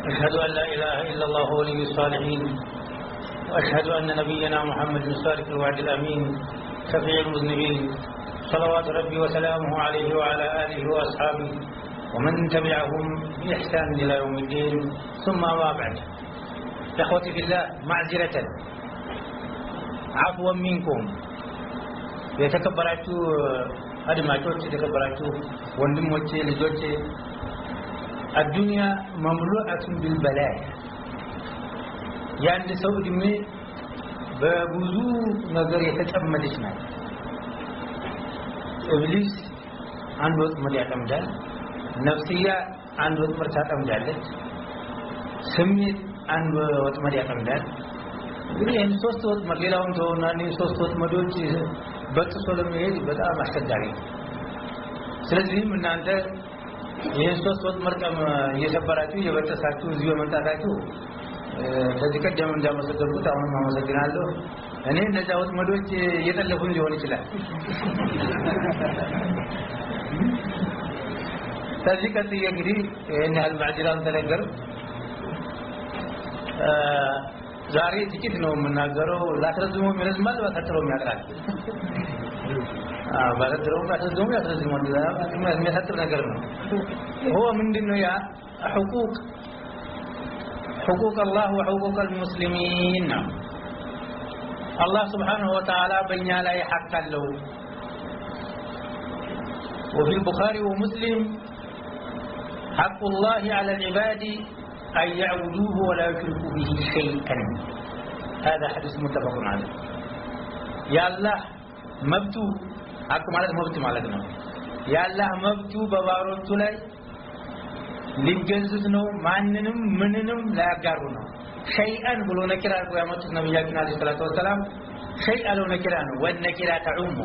أشهد أن لا إله إلا الله ولي الصالحين وأشهد أن نبينا محمد صادق الوعد الأمين شفيع المذنبين صلوات ربي وسلامه عليه وعلى آله وأصحابه ومن تبعهم بإحسان إلى يوم الدين ثم ما بعد. إخوتي في الله معذرة عفوا منكم የተከበራችሁ አድማጮች የተከበራችሁ ወንድሞቼ ልጆቼ الدنيا مملوءة بالبلاء ያንድ ሰው እድሜ በብዙ ነገር የተጨመደች ናት ኢብሊስ አንድ ወጥመድ ያጠምዳል ነፍስያ አንድ ወጥመድ ታጠምዳለች ስሜት አንድ ወጥመድ ያጠምዳል ይሄን ሶስት ወጥመድ ሌላውን ተውና እነዚህ ሶስት ወጥመዶች በጥሶ ለመሄድ በጣም አስቸጋሪ ነው ስለዚህም እናንተ ይሄን ሶስት ወጥመድ እየሰበራችሁ እየበጠሳችሁ እዚህ በመጣታችሁ ከዚህ ቀደም እንዳመሰገንኩት አሁንም አመሰግናለሁ እኔ እነዛ ወጥመዶች እየጠለፉኝ ሊሆን ይችላል ከዚህ ቀጥዬ እንግዲህ ይሄን ያህል ማዕጅራን ተነገር ዛሬ ጥቂት ነው የምናገረው ላትረዝመው ይረዝማል ባታጥረው ያጥራል ባታጥረው ያጥረዝማል የሚያሳጥር ነገር ነው هو ምንድነው ያ حقوق الله وحقوق المسلمين الله سبحانه وتعالى بين لا حق له وفي البخاري ومسلم حق الله على العباد أن يعبدوه ولا يشركوا به شيئا هذا حديث متفق عليه يا الله مبتو حق ማለት መብት ማለት ነው ያ الله መብቱ በባሮቹ ላይ ሊገዙት ነው ማንንም ምንንም ላያጋሩ ነው ሸይአን ብሎ ነኪራ አድርጎ ያመጡት ነብያችን አለይሂ ሰላቱ ወሰለም ሸይአ ለው ነኪራ ነው ወነኪራ ተዑሙ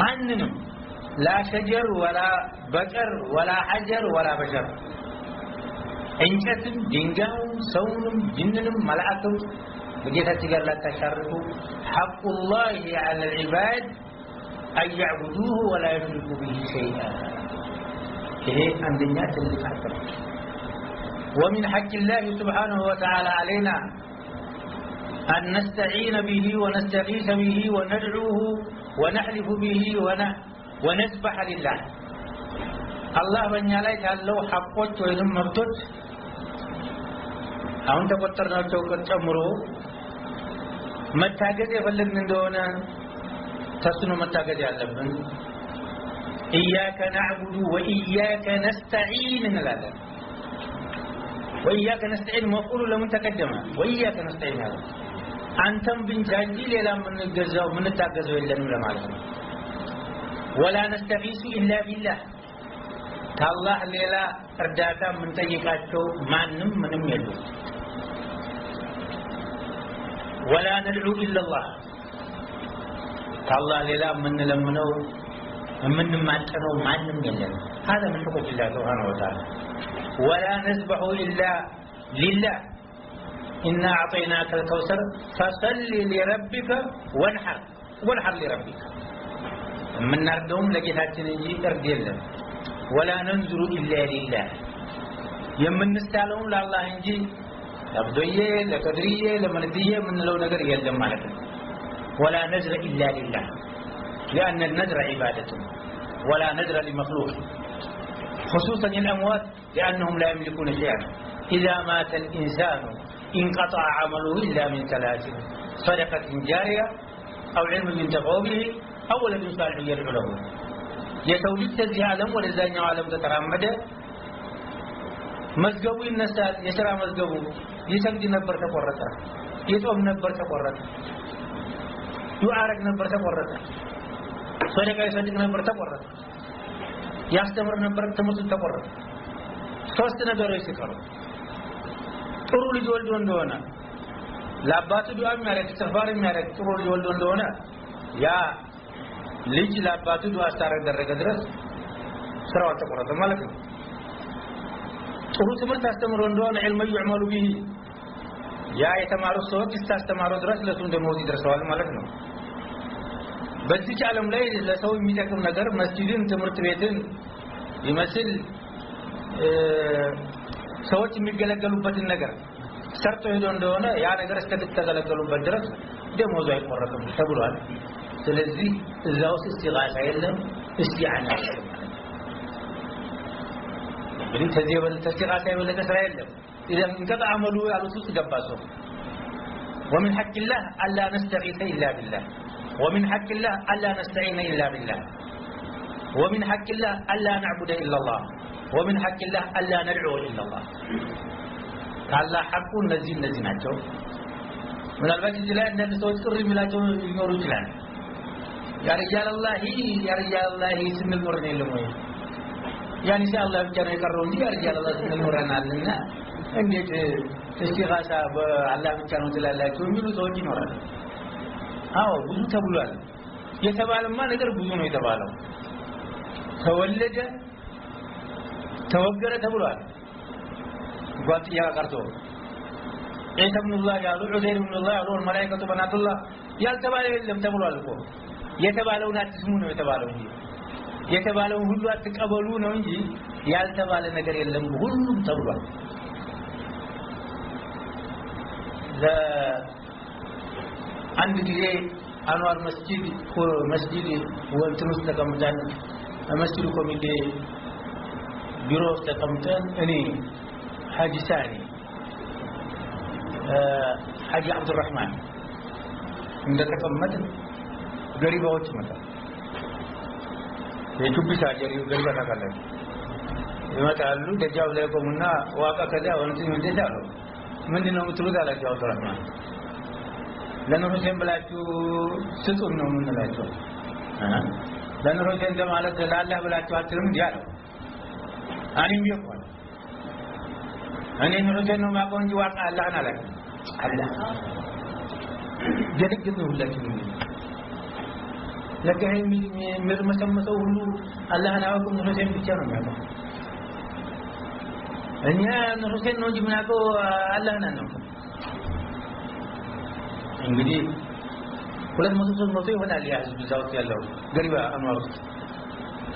ማንንም ላ ሸጀር ወላ በቀር ወላ ሐጀር ወላ በሸር እንጨትም ድንጋዩም ሰውንም ጅንንም መላእክቱም በጌታችን ጋር ላታሻርኩ ሐቁላሂ ዐለ العباد أن يعبدوه ولا يشركوا به شيئا ይሄ አንደኛ ትልቅ ሐቅ ነው ومن حق الله سبحانه وتعالى علينا أن نستعين به ونستغيث به وندعوه ونحلف به ونسبح لله الله በእኛ ላይ ካለው ሐቆች ወይንም መብቶች አሁን ተቆጠርናቸው ጨምሮ መታገዝ የፈለግን እንደሆነ ተስኖ መታገዝ ያለብን إياك نعبد وإياك نستعين نلالا وإياك نستعين مفعول لمن تقدم وإياك نستعين هذا أنتم بنجاجي للا من الجزاء من التاجز إلا نولا معلم ولا نستغيث إلا بالله الله للا أرداتا من تيقاتو ما نم منم يدو ولا ندعو إلا الله الله للا من لمنو من ماتنو مانم يلن هذا من حقوق الله سبحانه وتعالى ولا نذبح إلا لله إنا أعطيناك الكوثر فصل لربك وانحر لربك من نردهم لجهاتنا نجي ترديلا ولا ننظر إلا لله يمن نستعلم لله نجي لبدوية لقدرية لمندية من لو نقر يلزم مالك ولا نذر إلا لله لأن النذر عبادة ولا نذر لمخلوق خصوصا الأموات لأنهم لا يملكون شيئا إذا مات الإنسان انقطع عمله إلا من ثلاث صدقة جارية أو علم ينتفع به أو ولد صالح يدعو له يتولد تزي عالم ولزاني عالم تترمد مزقبو النسات يشرع مزقبو يسجد نبر تقرطه يتوم نبر تقرطه يعارك نبر تقرطه صدقة يصدق نبر تقرطه ያስተምር ነበር ትምህርት ተቆረጠ ሶስት ነገሮች ሲቀሩ ጥሩ ልጅ ወልዶ እንደሆነ ለአባቱ ዱዓ የሚያደርግ ተፋር የሚያደርግ ጥሩ ልጅ ወልዶ እንደሆነ ያ ልጅ ለአባቱ ዱዓ አስተረገ ድረስ ስራው ተቆረጠ ማለት ነው ጥሩ ትምህርት አስተምሮ እንደሆነ علم يعمل به ያ የተማሩ ሰዎች እስታስተማሩ ድረስ ለሱ እንደሞት ይደርሰዋል ማለት ነው በዚህ ዓለም ላይ ለሰው የሚጠቅም ነገር መስጂድን ትምህርት ቤትን ይመስል ሰዎች የሚገለገሉበትን ነገር ሰርቶ ሄዶ እንደሆነ ያ ነገር እስከተገለገሉበት ድረስ ደሞዙ አይቆረጥም ተብሏል። ስለዚህ እዛው እስቲጋሳ የለም እስቲዓና የለም። እንግዲህ ከዚህ የበለጠ እስቲጋሳ የበለጠ ስራ የለም። إذا انقطع عمله ያሉት ውስጥ ገባ ሰው ومن حق الله ألا نستغيث إلا بالله ومن حق الله ألا نستعين إلا بالله ومن حق الله ألا نعبد إلا الله ومن حق الله ألا ندعو إلا الله الله حق እነዚህ ናቸው። ምናልባት እዚህ ላይ አንዳንድ ሰዎች ቅር የሚላቸው ሊኖሩ ይችላል። ያ ረጃላህ ስንል ኖረን የለም ወይ ያን ኢንሻአላህ ብቻ ነው የቀረው እንጂ ያ ረጃላህ ስንል ኖረናልና እንዴት እስቲጋሳ በአላህ ብቻ ነው ትላላችሁ የሚሉ ሰዎች ይኖራሉ። አዎ ብዙ ተብሏል። የተባለማ ነገር ብዙ ነው የተባለው። ተወለደ ተወገረ ተብሏል። ጓጥያ ቀርቶ ኢሳ ኢብኑላህ ያሉ ዑዘይር ኢብኑላህ ያሉ መላእክቱ በናቱላህ ያልተባለ የለም ተብሏል እኮ። የተባለውን አትስሙ ነው የተባለው እንጂ የተባለው ሁሉ አትቀበሉ ነው እንጂ ያልተባለ ነገር የለም ሁሉም ተብሏል። አንድ ጊዜ አንዋር መስጂድ ወንትን ውስጥ ተቀምጠን መስጂዱ ኮሚቴ ቢሮ ውስጥ ተቀምጠን እኔ ሐጂ ሳኒ ሐጂ አብዱራህማን እንደተቀመጥን ገሪባዎች መጣ የቱቢሳ ገሪባ ታውቃለህ ይመጣሉ ደጃው ላይ ቆሙና ዋቃ ከዛ ወንትን እንደዛ ነው ምንድነው የምትሉት አላቸው አብዱራህማን ለኑር ሁሴን ብላችሁ ስጡን ነው የምንላቸው ለኑር ሁሴን ማለት ለአላህ ብላችሁ አትልም እንዴ አለው አኒም ይቆል እኔ ኑር ሁሴን ነው ማቆም እንጂ ዋቃ አላህን አላውቅም አላህ ጀድግት ነው ሁላችንም ለገህ የሚርመሰመሰው ሁሉ አላህን አያውቅም ኑር ሁሴን ብቻ ነው የሚያውቀው እኛ ኑር ሁሴን ነው እንጂ ምናውቀው አላህን አናውቅም እንግዲህ 200 ይሆናል ያ ህዝብ ዛውት ያለው ገሪባ አንዋር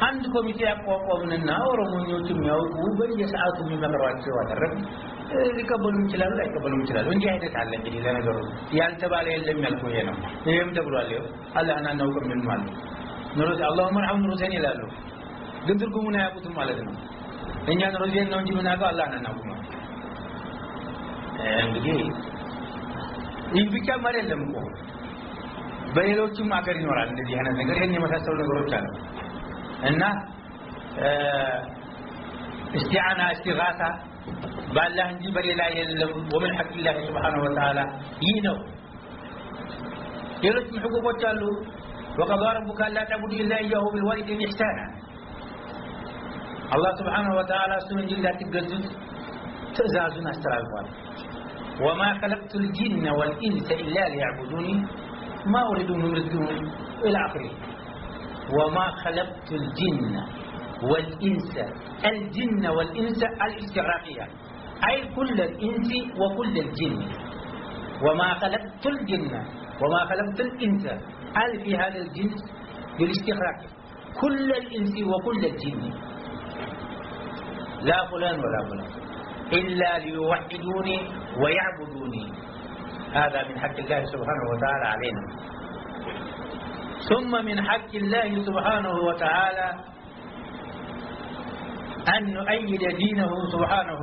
አንድ ኮሚቴ ያቋቋምንና ኦሮሞኞች የሚያውቁ በየሰዓቱ የሚመክሯቸው አደረግ ሊቀበሉ ይችላሉ አይቀበሉ ይችላሉ እንጂ አይነት አለ እንግዲህ ለነገሩ ያልተባለ የለም ያልኩ ይሄ ነው ይሄም ተብሏል አላህን አናውቅም ምን ማለት ነው አላሁመ ረሐም ኑሩዘን ይላሉ ግን ትርጉሙን አያውቁትም ማለት ነው እኛ ኑሩዘን ነው እንጂ ምናውቀው አላህን አናውቅም እንግዲህ ይህ ብቻ አይደለም እኮ በሌሎችም አገር ይኖራል እንደዚህ አይነት ነገር ይሄን የመሳሰሉ ነገሮች አሉ እና እስቲዓና እስቲጋሳ ባላህ እንጂ በሌላ የለም ومن حق الله سبحانه وتعالى ይህ ነው ሌሎችም ህጎች አሉ وقضى ربك الا تعبدوا الا اياه بالوالدين احسانا الله سبحانه وتعالى እሱን እንጂ እንዳትገዙት ትእዛዙን አስተላልፏል وما خلقت الجن والإنس إلا ليعبدوني ما أريد منهم رزقا إلى آخره وما خلقت الجن والإنس الجن والإنس الاستغراقية أي كل الإنس وكل الجن وما خلقت الجن وما خلقت الإنس أل في هذا الجنس بالاستغراق كل الإنس وكل الجن لا فلان ولا فلان إلا ليوحدوني ويعبدوني هذا من حق الله سبحانه وتعالى علينا ثم من حق الله سبحانه وتعالى أن نؤيد دينه سبحانه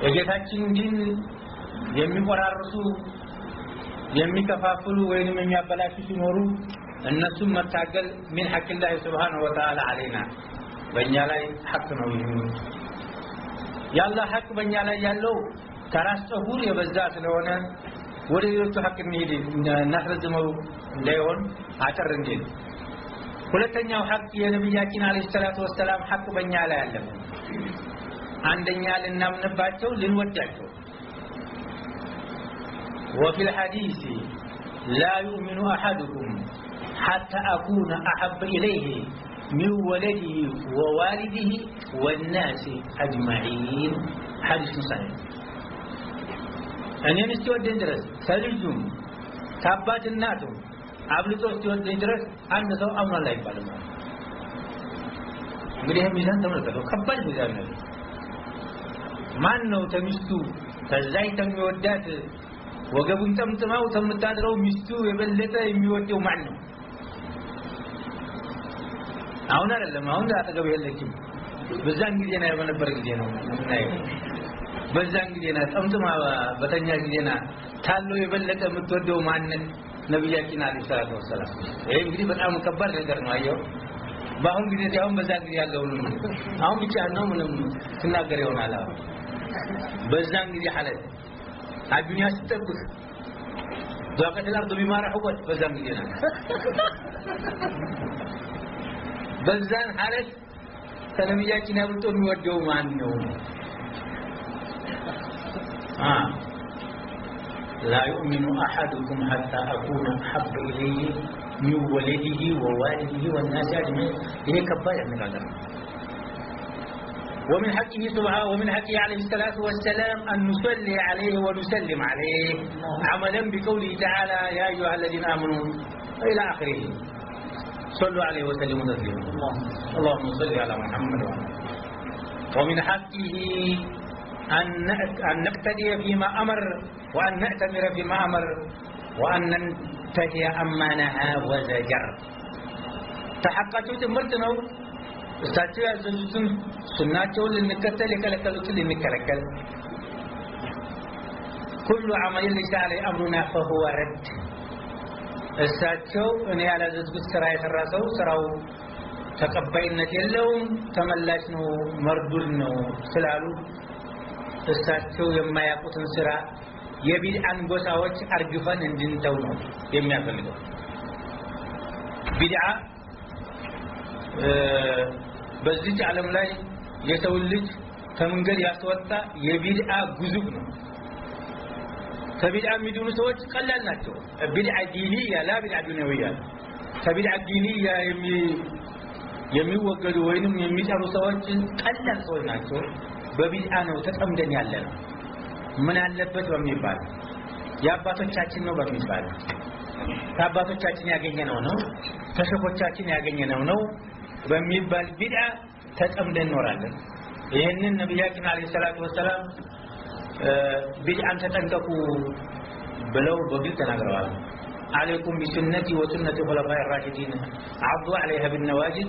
የጌታችን ዲን የሚቆራርሱ የሚከፋፍሉ ወይንም የሚያበላሹ ሲኖሩ እነሱን መታገል من حق الله سبحانه وتعالى علينا በእኛ ላይ ሐቅ ነው ይሄ ያላህ ሐቅ በእኛ ላይ ያለው ከራስ ጸጉር የበዛ ስለሆነ ወደ ሌሎቹ ሐቅ እንሄድ እናስረዝመው እንዳይሆን አጠር እንዴ ሁለተኛው ሐቅ የነብያችን አለይሂ ሰላቱ ወሰለም ሐቅ በእኛ ላይ አለ አንደኛ ልናምንባቸው ልንወዳቸው وفي الحديث لا يؤمن أحدكم حتى أكون أحب إليه من ولده ووالده والناس أجمعين حديث صحيح أن يستودن درس سلجم تابات الناتم أبلغ استودن درس أن سو أمر الله يبالغ እንግዲህ ሚዛን ተመልከቱ ከባድ ሚዛን ነው ማን ነው ተሚስቱ ከዛይ ተሚወዳት ወገቡን ጠምጥማው ተምታድረው ሚስቱ የበለጠ የሚወደው ማን ነው? አሁን አይደለም አሁን አጠገብ የለችም በዛን ጊዜ ነው በነበረ ጊዜ ነው በዛን ጊዜ ነው ጠምጥማ በተኛ ጊዜ ነው ታሎ የበለጠ የምትወደው ማን ነብያችን አለይሂ ሰላቱ ወሰለም ይሄ እንግዲህ በጣም ከባድ ነገር ነው አየው በአሁን ጊዜ ያው በዛን ጊዜ ያለው አሁን ብቻ ነው ምንም ትናገር ይሆናል በዛን ጊዜ ሐለት አዱንያ ስትጠብቅ ضاقت الارض بما رحبت በዛን ጊዜ ነው በዛን ሐለት ተነብያችን አብልጦ የሚወደው ማን ነው لا يؤمن أحدكم حتى أكون أحب إليه من ولده ووالده والناس أجمعين هي كباية من هذا ومن حقه سبحانه ومن حقه عليه الصلاة والسلام أن نصلي عليه ونسلم عليه عملا بقوله تعالى يا أيها الذين آمنوا إلى آخره صلوا عليه وسلموا تسليما اللهم صل على محمد ومن حقه أن نقتدي فيما أمر وأن نأتمر فيما أمر وأن ننتهي عما نهى وزجر تحققت مرتنا استاتيو ያዘዙትን ሱናቸውን ልንከተል የከለከሉትን ልንከለከል كل عمل ليس عليه أمرنا فهو رد እሳቸው እኔ ያላዘዝኩት ስራ የሰራ ሰው ስራው ተቀባይነት የለውም ተመላሽ ነው መርዱል ነው ስላሉ እሳቸው የማያውቁትን ስራ የቢድዓን ጎሳዎች አርግፈን እንድንተው ነው የሚያፈልገው ቢድዓ በዚህ ዓለም ላይ የሰው ልጅ ከመንገድ ያስወጣ የቢድዓ ጉዙፍ ነው ከቢድዓ የሚድኑ ሰዎች ቀላል ናቸው ቢድዓ ዲኒያ ላ ቢድዓ ዱንያዊያ ከቢድዓ ዲኒያ የሚወገዱ ወይንም የሚጠሩ ሰዎች ቀላል ሰዎች ናቸው በቢድዓ ነው ተጠምደን ያለነው ምን አለበት በሚባል ያባቶቻችን ነው በሚባል ታባቶቻችን ያገኘነው ነው ተሸኮቻችን ያገኘነው ነው በሚባል ቢድዓ ተጠምደን ኖራለን ይሄንን ነብያችን አለይሂ ሰላቱ ወሰለም ቢድዓን ተጠንቀቁ ብለው በግልጽ ተናግረዋል عليكم بسنتي وسنة الخلفاء الراشدين عضوا عليها بالنواجذ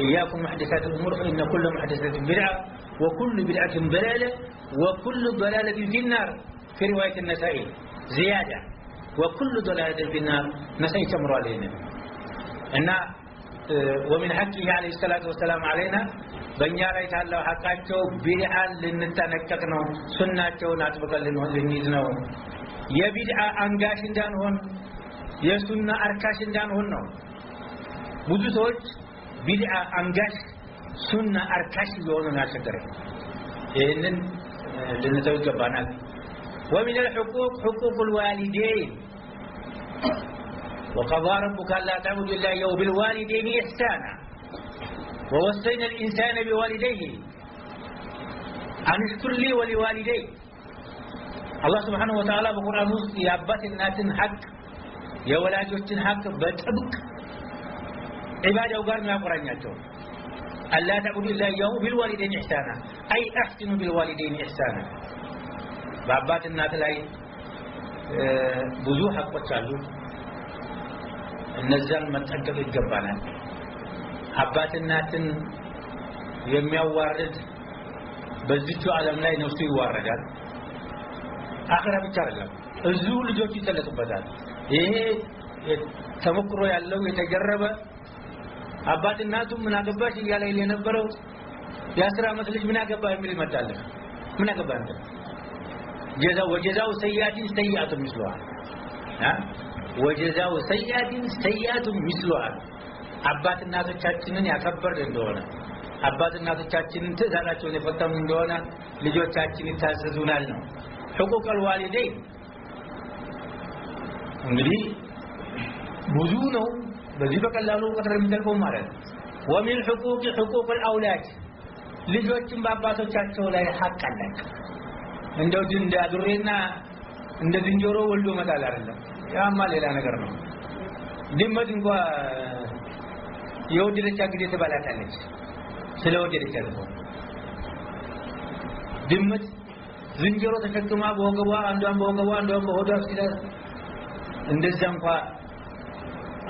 إياكم محدثات الأمور فإن كل محدثة بدعة وكل بدعة ضلالة وكل ضلالة في النار في رواية النسائي زيادة وكل ضلالة في النار نسائي تمر علينا إن ومن حقه عليه الصلاة والسلام علينا በእኛ ላይ ታለው ሐቃቸው ቢድዓን ልንተነቀቅ ነው ሱናቸውን አጥብቀን ልንይዝ ነው የቢድዓ አንጋሽ እንዳንሆን የሱና አርካሽ እንዳንሆን ነው ብዙ ሰዎች ቢድዓ አንጋሽ ሱና አርካሽ የሆኑ ናቸው ይሄንን ልንተው ይገባናል ومن الحقوق حقوق الوالدين وقضى ربك الا تعبدوا الا اياه وبالوالدين احسانا ووصينا الإنسان بوالديه أن اشكر لي ولوالديه الله سبحانه وتعالى بقرآن يابات الناس حق يا ولاجوتين حق بطبق عباده وقال ما قرآن ياتو ألا تعبدوا إلا إياه بالوالدين إحسانا أي أحسنوا بالوالدين إحسانا بابات الناس لاي ብዙ ሐቆች አሉ እነዛን መጠንቀቅ ይገባናል አባትናትን የሚያዋርድ በዚቹ ዓለም ላይ ነፍሱ ይዋረዳል አኺራ ብቻ አይደለም እዚሁ ልጆች ይተለጡበታል ይሄ ተሞክሮ ያለው የተጀረበ አባትናቱ ምን አገባሽ እያለ የነበረው የ10 ዓመት ልጅ ምን አገባ የሚል ይመጣል ምን አገባ እንደ ወጀዛው ሰያቲን ሰያቱ ምስሉሃ ወጀዛው ሰያቲን ሰያቱ ምስሉሃ አባት እናቶቻችንን ያከበርን እንደሆነ አባት እናቶቻችንን ትእዛዛቸውን የፈጸሙ እንደሆነ ልጆቻችን ይታዘዙናል ነው حقوق الوالدين እንግዲህ ብዙ ነው በዚህ በቀላሉ ቁጥር የሚጠልቀው ማለት ومن حقوق الاولاد ልጆችን በአባቶቻቸው ላይ ሐቅ አላቸው እንደው እንደ አዱሬና እንደ ዝንጀሮ ወልዶ መጣል አይደለም ያማ ሌላ ነገር ነው ድመት እንኳን የወደደች ጊዜ ተባላታለች ስለወደደች አይደለም ድመት ዝንጀሮ ተሸክማ በወገቧ አንዷን በሆዷ ሲላስ እንደዛ እንኳን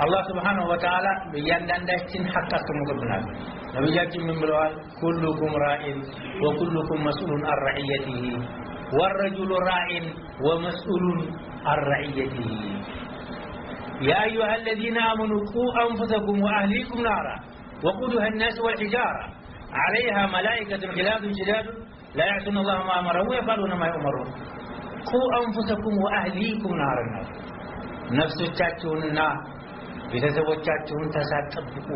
አላህ Subhanahu Wa Ta'ala በእያንዳንዳችን ሐቅ አስቀምጦብናል ነብያችን ምን ብለዋል ኩሉኩም ራኢን ወኩሉኩም መስኡሉን አን ረዕየቲሂ والرجل راع ومسؤول عن رعيته يا أيها الذين آمنوا قوا أنفسكم وأهليكم نارا وقودها الناس والحجارة عليها ملائكة غلاظ شداد لا يعصون الله ما أمرهم ويفعلون ما يؤمرون قوا أنفسكم وأهليكم نارا ነፍሶቻችሁንና ቤተሰቦቻችሁን ተሳጠብቁ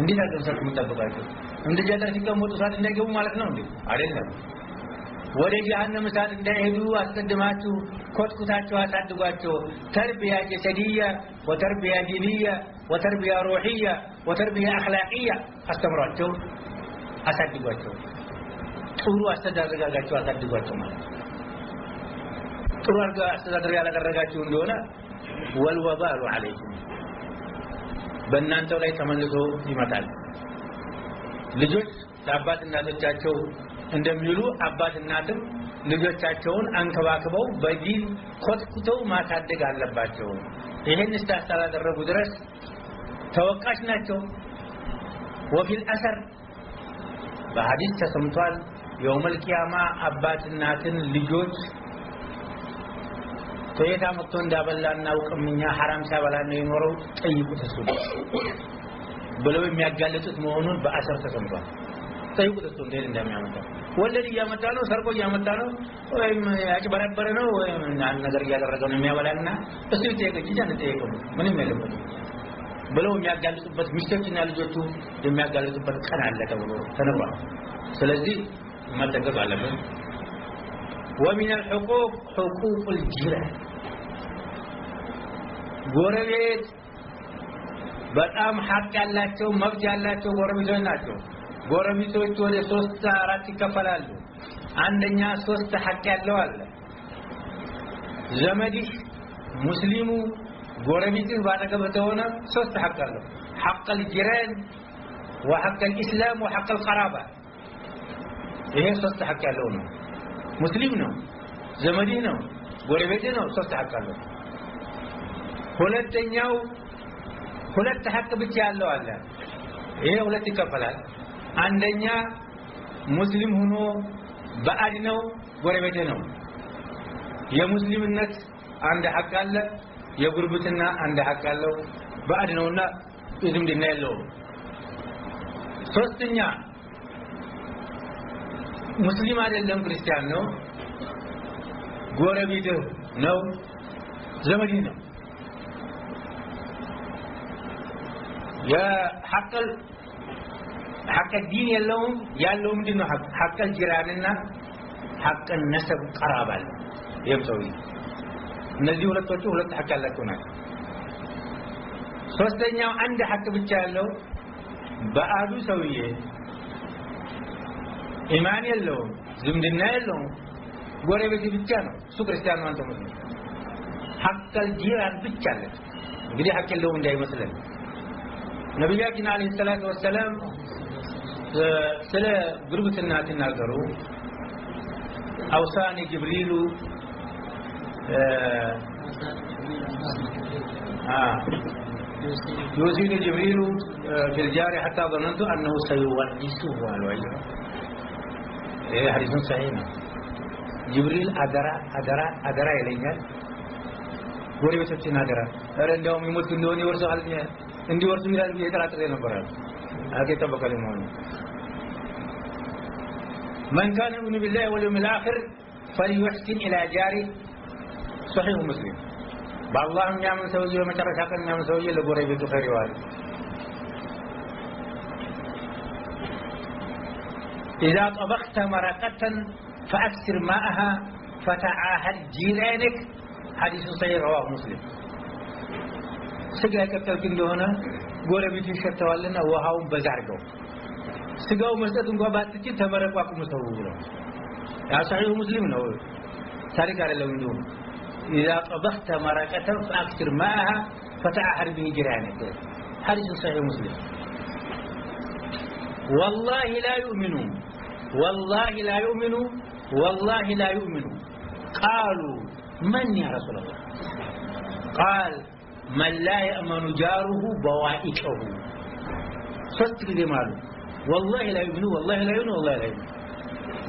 እንዴት አድርጋችሁ ተጠብቃችሁ እንደጀነር ሲቀመጡ ሳት እንዳይገቡ ማለት ነው እንዴ አይደለም ወደ ጀሃነም ሳት እንዳይሄዱ አስቀድማችሁ ኮትኩታችሁ አሳድጓቸው ተርቢያ ጀሰዲያ ወተርቢያ ዲንያ ወተርቢያ ሩሂያ ወተርቢያ አኽላቂያ አስተምሯቸው አሳድጓቸው ጥሩ አስተዳደጋቸው አሳድጓቸው ማለት ጥሩ አስተዳደር ያላደረጋችሁ እንደሆነ ወልወባሉ አለይኩም በእናንተው ላይ ተመልሶ ይመጣል ልጆች ለአባት እናቶቻቸው እንደሚሉ አባት እናትም ልጆቻቸውን አንከባክበው በዲን ኮትኩተው ማሳደግ አለባቸው ይሄን እስታስተላደረጉ ድረስ ተወቃሽ ናቸው وفي الأثر በሐዲስ ተሰምቷል يوم القيامة አባት እናትን ልጆች ተየታ መጥቶ እንዳበላና አውቅምኛ حرام ሲያበላ ነው የኖረው ጠይቁት እሱ ብለው የሚያጋለጡት መሆኑን በአሰር ተሰምቷል ጠይቁት እሱ እንዴት እንደሚያመጣ ወለድ ያመጣ ነው ሰርቆ ያመጣ ነው ወይም ያጭበረበረ ነው ወይም ነገር ያደረገ ነው የሚያበላና እሱ ይጠይቅ ይጠይቀው ምንም የለበት ብለው የሚያጋለጡበት ሚስቶችና ልጆቹ የሚያጋለጡበት ቀን አለ ተብሎ ተነግሯል ስለዚህ መጠቀቅ አለበት ومن الحقوق حقوق الجيران ጎረቤት በጣም ሐቅ ያላቸው መብት ያላቸው ጎረቤቶች ናቸው ጎረቤቶች ወደ 3 4 ይከፈላሉ አንደኛ 3 ሐቅ ያለው አለ ዘመድህ ሙስሊሙ ጎረቤትህ ባጠገብህ ተሆነ 3 ሐቅ አለው حق الجيران وحق الإسلام وحق القرابة ይሄ 3 ሐቅ ያለው ነው ሙስሊም ነው ዘመድህ ነው ጎረቤትህ ነው 3 ሐቅ አለው ሁለተኛው ሁለት ሐቅ ብቻ ያለው አለ ይሄ ሁለት ይከፈላል አንደኛ ሙስሊም ሆኖ ባዕድ ነው ጎረቤት ነው የሙስሊምነት አንድ ሐቅ አለ የጉርብትና አንድ ሐቅ አለው ባዕድ ነውና ዝምድና የለውም ሶስተኛ ሙስሊም አይደለም ክርስቲያን ነው ጎረቤት ነው ዘመድ ነው يا حق الدين يالله ምንድነው حق الجيرانና حق النسب قرابه يمسوي እነዚህ ሁለቶቹ ሁለት ሐቅ ያላቸው ናቸው ሶስተኛው አንድ ሐቅ ብቻ ያለው በአዱ ሰውዬ ኢማን የለውም ዝምድና የለውም ጎረቤት ብቻ ነው እሱ ክርስቲያን ነው አንተ ሙስሊም حق الجيران ብቻ አለ እንግዲህ ሐቅ የለውም እንዳይመስለን ነብያችን አለይሂ ሰላቱ ወሰለም ስለ ጉርብትና ተናገሩ አውሳኒ ጅብሪሉ يوصيني جبريل في الجار حتى ظننت أنه سيورثه والوجه إيه حديث صحيح جبريل أدرى إلينا ጎረቤቶችን አደራ አረ እንደውም ይሞት እንደሆነ ይወርሳል እንዲወርሱ ይላል እየተራጠረ ነበር አገ ተበቀለ ነው من كان يؤمن بالله واليوم الآخر فليحسن إلى جاره صحيح مسلم بالله يعمل سويه ومشاركة كان يعمل سويه لقريبته خير وارد إذا طبخت مرقة فأكثر ماءها فتعاهد جيرانك حديث صحيح رواه مسلم ስጋ ከተልክ እንደሆነ ጎረቤት ይሸተዋልና ውሃውን በዛርገው ስጋው መስጠት እንኳን ባትጭ ተመረቋቁም ሰው ብሎ ያ صحيح مسلم ነው ታሪክ አይደለም እንዴ إذا طبخت مرقة فأكثر ماءها فتعاهد به جيرانك حديث صحيح مسلم والله لا يؤمنون والله لا يؤمن والله لا يؤمن قالوا من يا رسول الله قال من لا يأمن جاره بوائقه صدق جماله والله لا يؤمن والله لا يؤمن والله لا يؤمن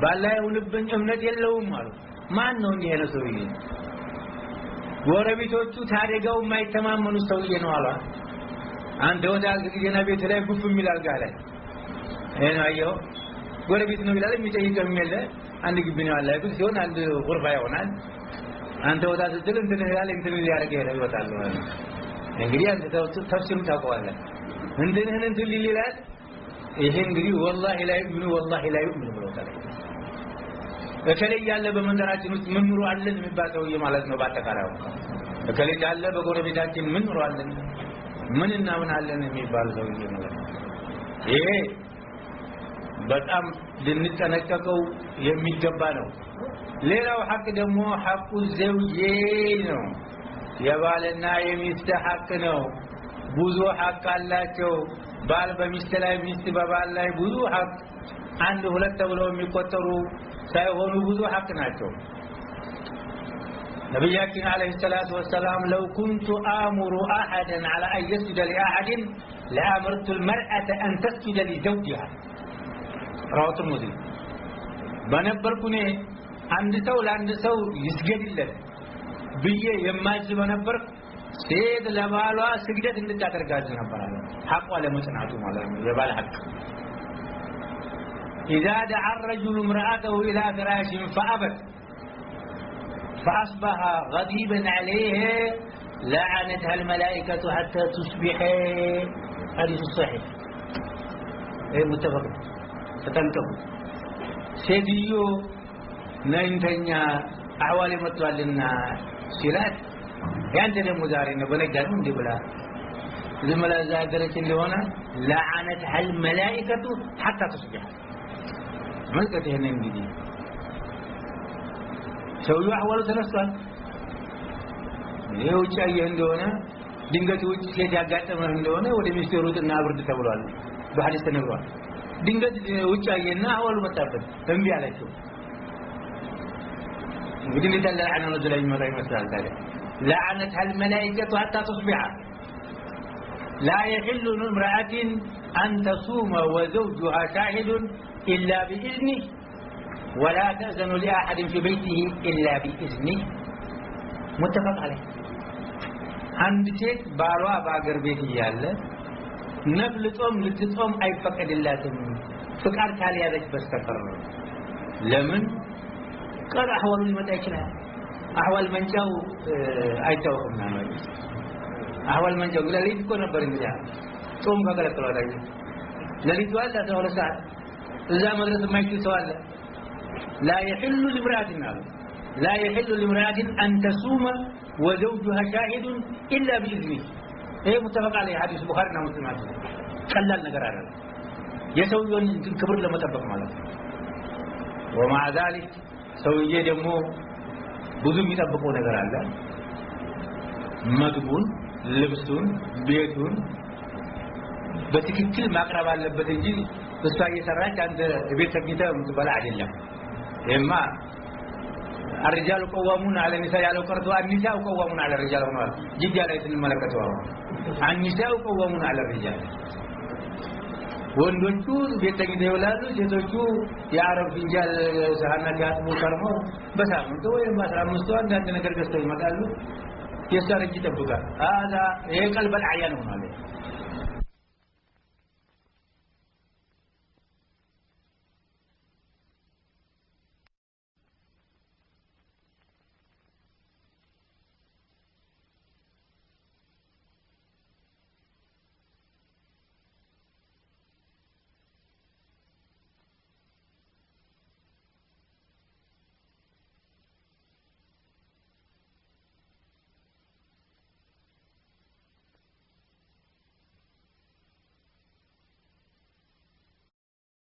بالله يولبن እምነት የለውም ማለት ማን ነው እንዲህ ያለው ሰውዬ ጎረቤቶቹ ታደጋው የማይተማመኑ ሰውዬ ነው አላ አንተ ወዳል ጊዜና ቤት ላይ ጉፍ የሚላል ጋር ላይ እኔ አየው ጎረቤት ነው ይላል የሚጠይቀው የለ አንድ ግቢ ነው አለ ግን ሲሆን አንድ ጉርፋ ይሆናል አንተ ወዳ ስትል እንትን ይላል እንትን ሊያደርግ ይወጣል ማለት እንግዲህ አንተ ተፍሲሩን ታውቀዋለህ እንትን ይላል ይሄ እንግዲህ والله لا يؤمن والله لا يؤمن ብሎታል እከሌ ያለ በመንደራችን ውስጥ ምን ኑሮ አለን የሚባለው ማለት ነው ባጠቃላው እከሌ ያለ በጎረቤታችን ምን ኑሮ አለን ምንና ምን አለን የሚባለው ሰውዬ ማለት ነው ይሄ በጣም ልንጠነቀቀው የሚገባ ነው ሌላው ሐቅ ደግሞ ሐቁ ዘውጄ ነው የባልና የሚስት ሐቅ ነው ብዙ ሐቅ አላቸው ባል በሚስት ላይ ሚስት በባል ላይ ብዙ ሐቅ አንድ ሁለት ተብለው የሚቆጠሩ ሳይሆኑ ብዙ ሐቅ ናቸው ነብያችን አለይሂ ሰላቱ ወሰለም لو كنت امر احدا على ان يسجد لاحد لامرت المراه ان تسجد لزوجها رواه مسلم በነበርኩኔ አንድ ሰው ለአንድ ሰው ይስገድለት ብዬ የማዝበ ነበር ሴት ለባሏ ስግደት እንድታደርጋዝ ነበር አለ ሐቋ ለመጽናቱ ማለት ነው የባል ሐቅ اذا دعا الرجل امراته الى فراش فابت فاصبح غضبا عليه لعنتها الملائكه حتى تصبح حديث صحيح متفق تتنقوا ሴትዮ ነንተኛ አህዋል መጥቷልና ሲላት ያንተ ደግሞ ዛሬ ነው በነጋዱ እንዴ ብላ ዝመላዛ አገረች እንደሆነ لعنتها الملائكه حتى تصبح መልከት ይሄን እንግዲህ ሰውየው አህዋሉ ተነስቷል ይሄው ጫየ እንደሆነ ድንገት ውጭ ሴት ያጋጠመህ እንደሆነ ወደ ሚኒስቴሩትና አብርድ ተብሏል በሐዲስ ተነግሯል ድንገት ውጭ አየና አህዋሉ መጣበት እንቢ አለችው እንግዲህ ለተለ ለዓነ ነው ላይ መራ ይመስላል ታዲያ لعنتها الملائكه حتى تصبح لا يحل لامراه ان تصوم وزوجها شاهد الا باذنه ولا تأذن لاحد في بيته الا باذنه متفق عليه አንድ ሴት ባሏ በአገር ቤት ይያለ ነፍል ጾም ልትጾም አይፈቀድላትም ፍቃድ ካልያዘች በስተቀር ለምን ቀር አህዋሉ ሊመጣ ይችላል አህዋል መንጫው አይታወቅም ማለት አህዋል መንጫው ለሊት እኮ ነበር እንግዲህ ጾም ከከለከለው ላይ ለሊት ዋላ 12 ሰዓት እዛ መድረስ የማይችል ሰው አለ لا يحل لامرأة لا يحل لامرأة أن تصوم وزوجها شاهد إلا بإذنه ይሄ متفق عليه حديث البخاري እና ሙስሊም ማለት ቀላል ነገር አይደለም የሰውየውን ክብር ለመጠበቅ ማለት ነው ومع ذلك ሰውዬ ደግሞ ብዙ የሚጠብቀው ነገር አለ ምግቡን ልብሱን ቤቱን በትክክል ማቅረብ አለበት እንጂ እሷ እየሰራች አንተ ቤት ተገኝተህ ምትበላ አይደለም እማ الرجال قوامون على النساء ያለው ቀርቶ النساء قوامون على الرجال ሆኗል ጅዳ ላይ ስንመለከተው النساء قوامون على الرجال ወንዶቹ ቤት ተገኝተው ይውላሉ ሴቶቹ የአረብ ፍንጃል ሰሃና ያጥቡ ከርመው በሳምንት ወይም 15 አንድ ነገር ገዝተው ይመጣሉ የሰርጅ ይጠብቃል هذا ይሄ ቀልብ አልዓያን ነው ማለት